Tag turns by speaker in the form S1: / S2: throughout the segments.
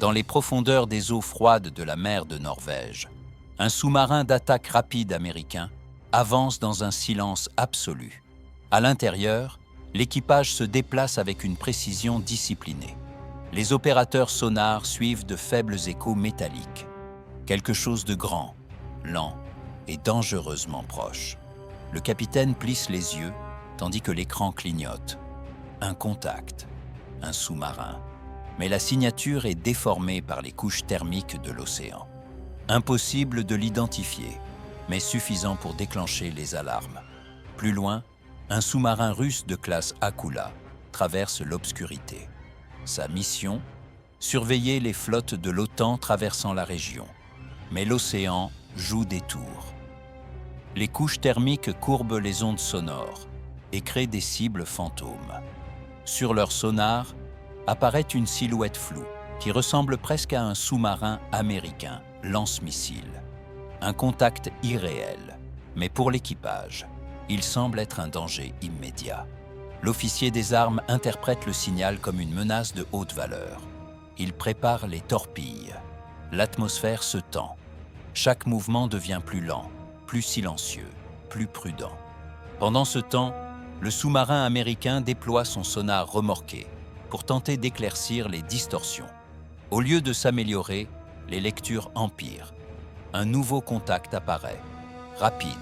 S1: Dans les profondeurs des eaux froides de la mer de Norvège, un sous-marin d'attaque rapide américain avance dans un silence absolu. À l'intérieur, l'équipage se déplace avec une précision disciplinée. Les opérateurs sonars suivent de faibles échos métalliques. Quelque chose de grand, lent et dangereusement proche. Le capitaine plisse les yeux, tandis que l'écran clignote. Un contact, un sous-marin. Mais la signature est déformée par les couches thermiques de l'océan. Impossible de l'identifier, mais suffisant pour déclencher les alarmes. Plus loin, un sous-marin russe de classe Akula traverse l'obscurité. Sa mission, surveiller les flottes de l'OTAN traversant la région. Mais l'océan joue des tours. Les couches thermiques courbent les ondes sonores et créent des cibles fantômes. Sur leur sonar apparaît une silhouette floue qui ressemble presque à un sous-marin américain, lance-missile. Un contact irréel, mais pour l'équipage, il semble être un danger immédiat. L'officier des armes interprète le signal comme une menace de haute valeur. Il prépare les torpilles. L'atmosphère se tend. Chaque mouvement devient plus lent, plus silencieux, plus prudent. Pendant ce temps, le sous-marin américain déploie son sonar remorqué pour tenter d'éclaircir les distorsions. Au lieu de s'améliorer, les lectures empirent. Un nouveau contact apparaît, rapide,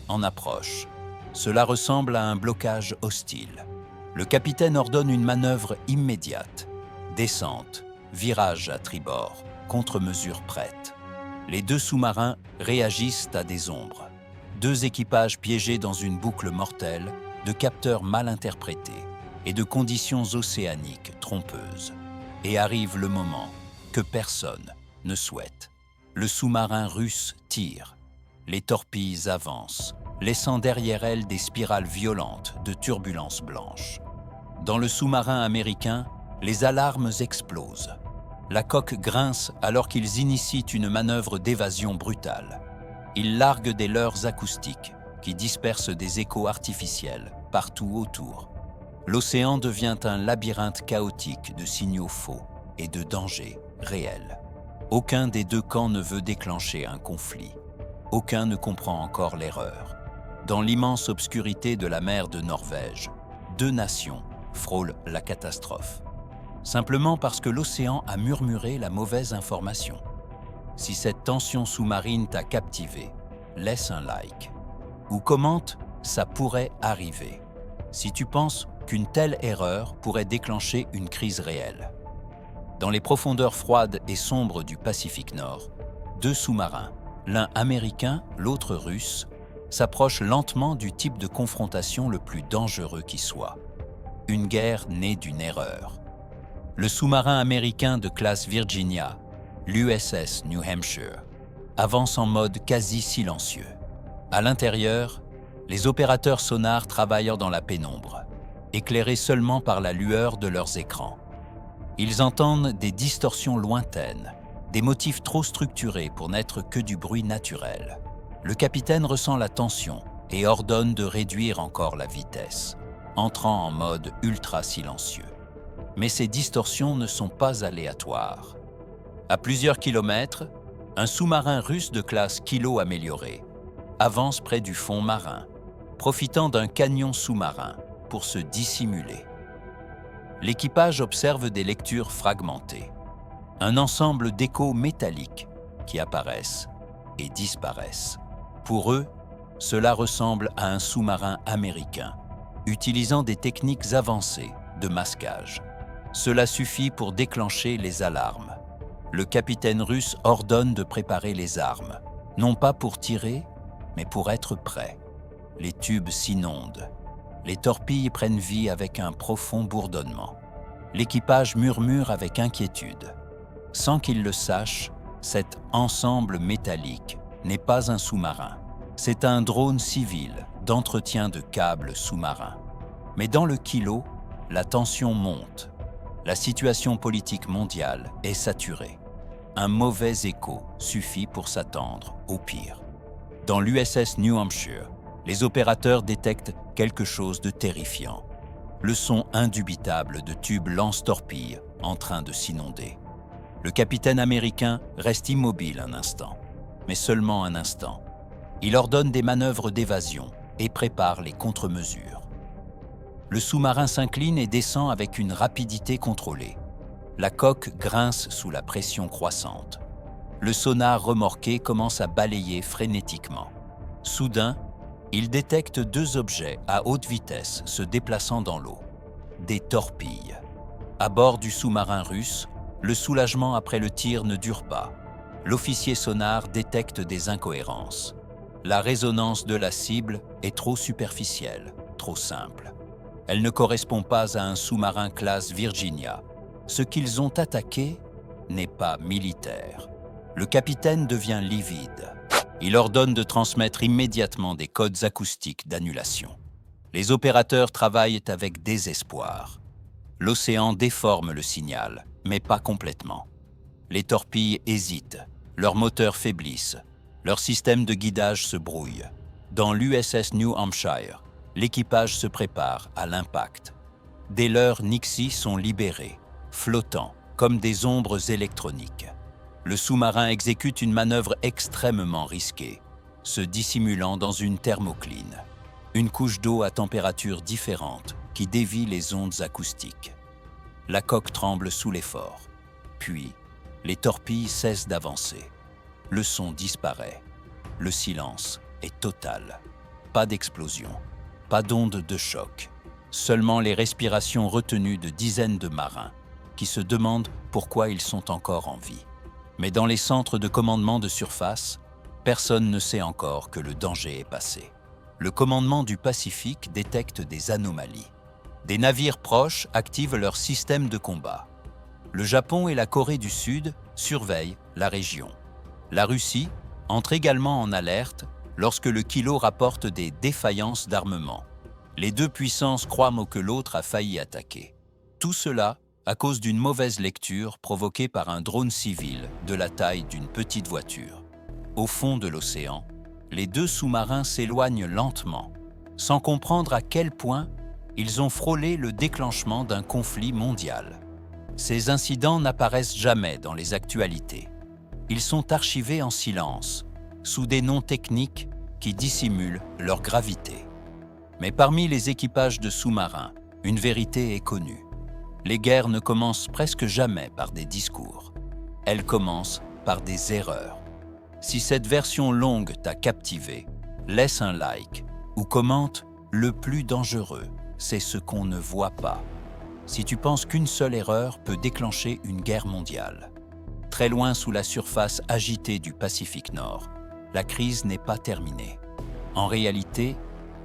S1: en approche. Cela ressemble à un blocage hostile. Le capitaine ordonne une manœuvre immédiate. Descente, virage à tribord, contre-mesure prête. Les deux sous-marins réagissent à des ombres. Deux équipages piégés dans une boucle mortelle, de capteurs mal interprétés et de conditions océaniques trompeuses. Et arrive le moment que personne ne souhaite. Le sous-marin russe tire. Les torpilles avancent, laissant derrière elles des spirales violentes de turbulences blanches. Dans le sous-marin américain, les alarmes explosent. La coque grince alors qu'ils initient une manœuvre d'évasion brutale. Ils larguent des leurres acoustiques qui dispersent des échos artificiels partout autour. L'océan devient un labyrinthe chaotique de signaux faux et de dangers réels. Aucun des deux camps ne veut déclencher un conflit. Aucun ne comprend encore l'erreur. Dans l'immense obscurité de la mer de Norvège, deux nations frôlent la catastrophe. Simplement parce que l'océan a murmuré la mauvaise information. Si cette tension sous-marine t'a captivé, laisse un like. Ou commente « ça pourrait arriver » si tu penses qu'une telle erreur pourrait déclencher une crise réelle. Dans les profondeurs froides et sombres du Pacifique Nord, deux sous-marins, l'un américain, l'autre russe, s'approchent lentement du type de confrontation le plus dangereux qui soit. Une guerre née d'une erreur. Le sous-marin américain de classe Virginia, l'USS New Hampshire, avance en mode quasi silencieux. À l'intérieur, les opérateurs sonars travaillent dans la pénombre, éclairés seulement par la lueur de leurs écrans. Ils entendent des distorsions lointaines, des motifs trop structurés pour n'être que du bruit naturel. Le capitaine ressent la tension et ordonne de réduire encore la vitesse, entrant en mode ultra silencieux. Mais ces distorsions ne sont pas aléatoires. À plusieurs kilomètres, un sous-marin russe de classe Kilo amélioré avance près du fond marin, profitant d'un canyon sous-marin pour se dissimuler. L'équipage observe des lectures fragmentées, un ensemble d'échos métalliques qui apparaissent et disparaissent. Pour eux, cela ressemble à un sous-marin américain, utilisant des techniques avancées de masquage. Cela suffit pour déclencher les alarmes. Le capitaine russe ordonne de préparer les armes, non pas pour tirer, mais pour être prêt. Les tubes s'inondent. Les torpilles prennent vie avec un profond bourdonnement. L'équipage murmure avec inquiétude. Sans qu'il le sache, cet ensemble métallique n'est pas un sous-marin. C'est un drone civil d'entretien de câbles sous-marins. Mais dans le Kilo, la tension monte. La situation politique mondiale est saturée. Un mauvais écho suffit pour s'attendre au pire. Dans l'USS New Hampshire, les opérateurs détectent quelque chose de terrifiant. Le son indubitable de tubes lance-torpilles en train de s'inonder. Le capitaine américain reste immobile un instant, mais seulement un instant. Il ordonne des manœuvres d'évasion et prépare les contre-mesures. Le sous-marin s'incline et descend avec une rapidité contrôlée. La coque grince sous la pression croissante. Le sonar remorqué commence à balayer frénétiquement. Soudain, il détecte deux objets à haute vitesse se déplaçant dans l'eau. Des torpilles. À bord du sous-marin russe, le soulagement après le tir ne dure pas. L'officier sonar détecte des incohérences. La résonance de la cible est trop superficielle, trop simple. Elle ne correspond pas à un sous-marin classe Virginia. Ce qu'ils ont attaqué n'est pas militaire. Le capitaine devient livide. Il ordonne de transmettre immédiatement des codes acoustiques d'annulation. Les opérateurs travaillent avec désespoir. L'océan déforme le signal, mais pas complètement. Les torpilles hésitent, leurs moteurs faiblissent, leur système de guidage se brouille. Dans l'USS New Hampshire, l'équipage se prépare à l'impact. Des leurres Nixie sont libérés, flottants, comme des ombres électroniques. Le sous-marin exécute une manœuvre extrêmement risquée, se dissimulant dans une thermocline, une couche d'eau à température différente qui dévie les ondes acoustiques. La coque tremble sous l'effort. Puis, les torpilles cessent d'avancer. Le son disparaît. Le silence est total. Pas d'explosion, pas d'onde de choc. Seulement les respirations retenues de dizaines de marins qui se demandent pourquoi ils sont encore en vie. Mais dans les centres de commandement de surface, personne ne sait encore que le danger est passé. Le commandement du Pacifique détecte des anomalies. Des navires proches activent leur système de combat. Le Japon et la Corée du Sud surveillent la région. La Russie entre également en alerte lorsque le Kilo rapporte des défaillances d'armement. Les deux puissances croient que l'autre a failli attaquer. Tout cela à cause d'une mauvaise lecture provoquée par un drone civil de la taille d'une petite voiture. Au fond de l'océan, les deux sous-marins s'éloignent lentement, sans comprendre à quel point ils ont frôlé le déclenchement d'un conflit mondial. Ces incidents n'apparaissent jamais dans les actualités. Ils sont archivés en silence, sous des noms techniques qui dissimulent leur gravité. Mais parmi les équipages de sous-marins, une vérité est connue. Les guerres ne commencent presque jamais par des discours. Elles commencent par des erreurs. Si cette version longue t'a captivé, laisse un like ou commente « Le plus dangereux, c'est ce qu'on ne voit pas ». Si tu penses qu'une seule erreur peut déclencher une guerre mondiale. Très loin sous la surface agitée du Pacifique Nord, la crise n'est pas terminée. En réalité,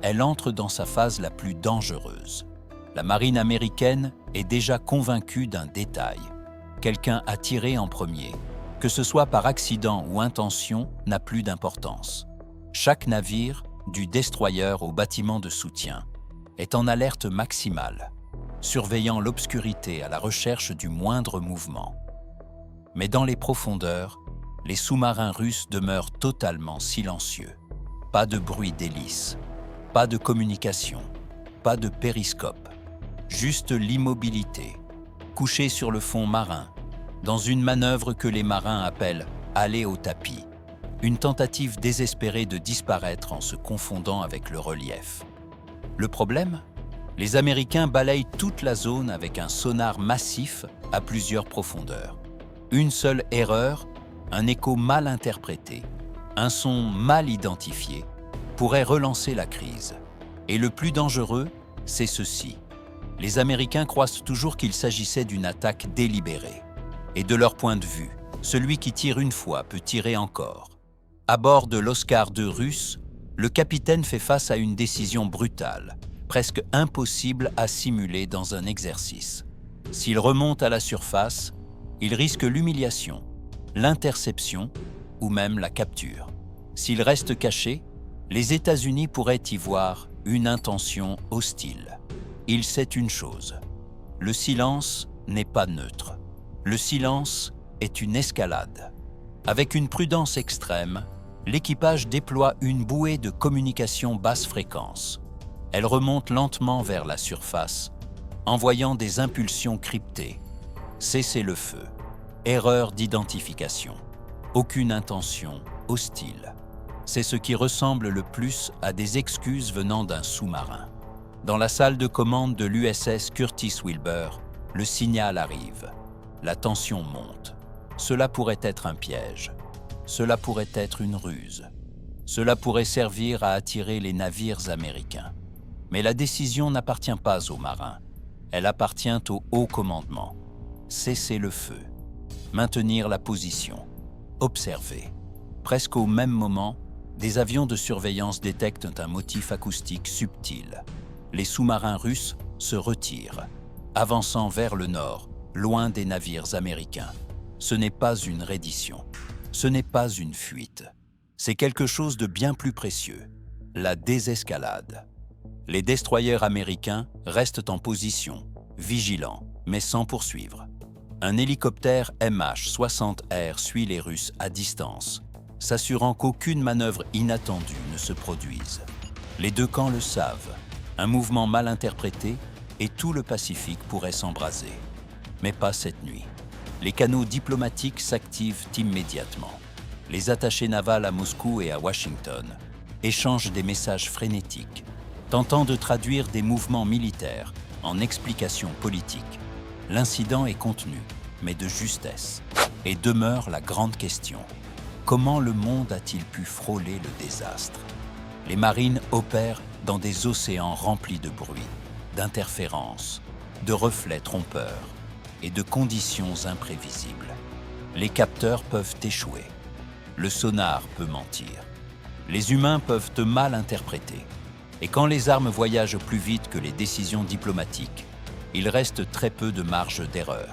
S1: elle entre dans sa phase la plus dangereuse. La marine américaine est déjà convaincue d'un détail. Quelqu'un a tiré en premier. Que ce soit par accident ou intention, n'a plus d'importance. Chaque navire, du destroyer au bâtiment de soutien, est en alerte maximale, surveillant l'obscurité à la recherche du moindre mouvement. Mais dans les profondeurs, les sous-marins russes demeurent totalement silencieux. Pas de bruit d'hélice, pas de communication, pas de périscope. Juste l'immobilité, couché sur le fond marin, dans une manœuvre que les marins appellent « aller au tapis », une tentative désespérée de disparaître en se confondant avec le relief. Le problème ? Les Américains balayent toute la zone avec un sonar massif à plusieurs profondeurs. Une seule erreur, un écho mal interprété, un son mal identifié, pourrait relancer la crise. Et le plus dangereux, c'est ceci. Les Américains croient toujours qu'il s'agissait d'une attaque délibérée. Et de leur point de vue, celui qui tire une fois peut tirer encore. À bord de l'Oscar II russe, le capitaine fait face à une décision brutale, presque impossible à simuler dans un exercice. S'il remonte à la surface, il risque l'humiliation, l'interception ou même la capture. S'il reste caché, les États-Unis pourraient y voir une intention hostile. Il sait une chose, le silence n'est pas neutre. Le silence est une escalade. Avec une prudence extrême, l'équipage déploie une bouée de communication basse fréquence. Elle remonte lentement vers la surface, envoyant des impulsions cryptées. Cessez le feu. Erreur d'identification. Aucune intention hostile. C'est ce qui ressemble le plus à des excuses venant d'un sous-marin. Dans la salle de commande de l'USS Curtis Wilbur, le signal arrive. La tension monte. Cela pourrait être un piège. Cela pourrait être une ruse. Cela pourrait servir à attirer les navires américains. Mais la décision n'appartient pas aux marins. Elle appartient au haut commandement. Cesser le feu. Maintenir la position. Observer. Presque au même moment, des avions de surveillance détectent un motif acoustique subtil. Les sous-marins russes se retirent, avançant vers le nord, loin des navires américains. Ce n'est pas une reddition. Ce n'est pas une fuite. C'est quelque chose de bien plus précieux. La désescalade. Les destroyers américains restent en position, vigilants, mais sans poursuivre. Un hélicoptère MH-60R suit les Russes à distance, s'assurant qu'aucune manœuvre inattendue ne se produise. Les deux camps le savent. Un mouvement mal interprété et tout le Pacifique pourrait s'embraser. Mais pas cette nuit. Les canaux diplomatiques s'activent immédiatement. Les attachés navals à Moscou et à Washington échangent des messages frénétiques, tentant de traduire des mouvements militaires en explications politiques. L'incident est contenu, mais de justesse, et demeure la grande question. Comment le monde a-t-il pu frôler le désastre? Les marines opèrent dans des océans remplis de bruit, d'interférences, de reflets trompeurs et de conditions imprévisibles. Les capteurs peuvent échouer. Le sonar peut mentir. Les humains peuvent mal interpréter. Et quand les armes voyagent plus vite que les décisions diplomatiques, il reste très peu de marge d'erreur.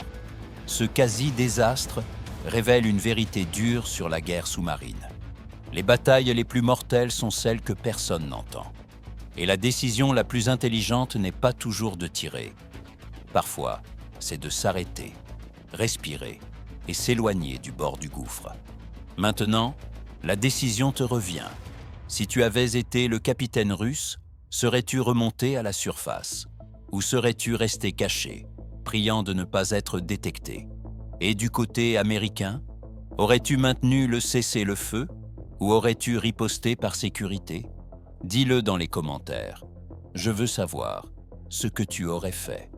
S1: Ce quasi-désastre révèle une vérité dure sur la guerre sous-marine. Les batailles les plus mortelles sont celles que personne n'entend. Et la décision la plus intelligente n'est pas toujours de tirer. Parfois, c'est de s'arrêter, respirer et s'éloigner du bord du gouffre. Maintenant, la décision te revient. Si tu avais été le capitaine russe, serais-tu remonté à la surface? Ou serais-tu resté caché, priant de ne pas être détecté? Et du côté américain, aurais-tu maintenu le cessez-le-feu ou aurais-tu riposté par sécurité? Dis-le dans les commentaires. Je veux savoir ce que tu aurais fait.